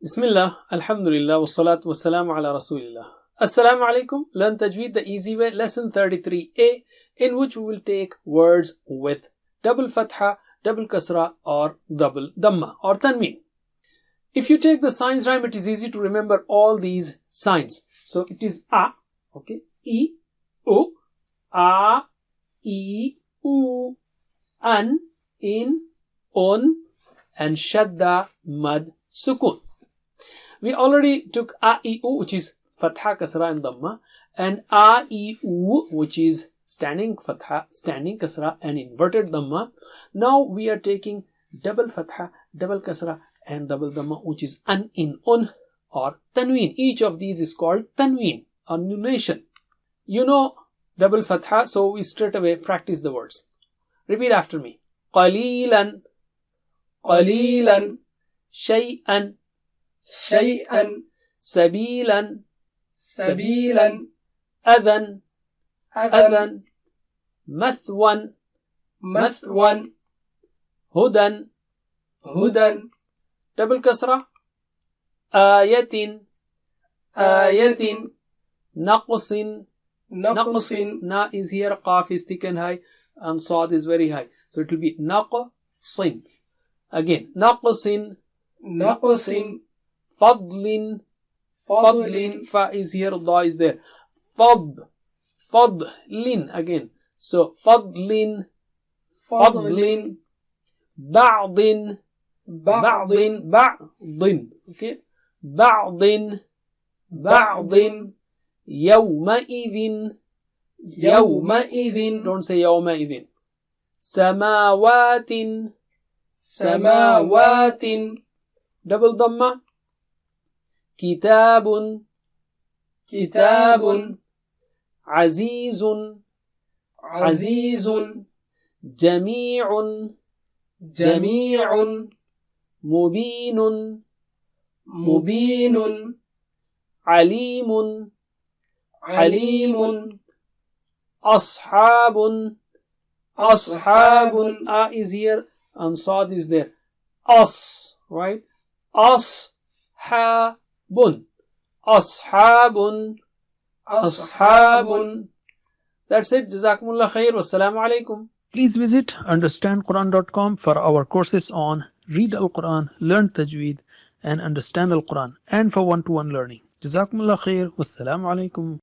Bismillah, Alhamdulillah, wassalatu wassalamu ala Rasulillah. Assalamu alaikum. Learn Tajweed the easy way, lesson 33a, in which we will take words with double fatha, double kasra, or double dhamma or tanween. If you take the signs rhyme, it is easy to remember all these signs. So it is a, okay, e, u, a, e, u, an, in, on, and shadda, mad, sukun. We already took a, e, u, which is fatha, kasra, and dhamma, and a, e, u, which is standing fatha, standing kasra, and inverted dhamma. Now we are taking double fatha, double kasra, and double dhamma, which is an, in, on, or tanween. Each of these is called tanween or nunation. You know double fatha, so we straight away practice the words. Repeat after me. Qalilan, qalilan, shay'an, shay'an, sabilan, sabilan, adhan, adhan, adhan, mathwan, mathwan, hudan, hudan, double kasra, ayatin, ayatin, naqsin, naqsin, na is here, qaf is thick and high, and sad is very high. So it will be naqsin. Again, naqsin, naqsin, fadlin, fadlin, fa is here, da is there. Fadlin again. So fadlin, fadlin, ba'din, ba'din, ba'din. Okay. Ba'din, ba'din, yawma'idhin, yawma'idhin, don't say yawma'idhin. Samawatin, samawatin, double dhamma. Kitabun, kitabun, azizun, azizun, jami'un, jami'un, mubinun, mubinun, alimun, alimun, ashabun, ashabun, a is here and sad is there. As, right? Ashabun, ashabun, ashabun. That's it. Jazakumullah khair. Wassalamu alaikum. Please visit understandquran.com for our courses on Read Al-Quran, Learn Tajweed, and Understand Al-Quran, and for one-to-one learning. Jazakumullah khair. Wassalamu alaikum.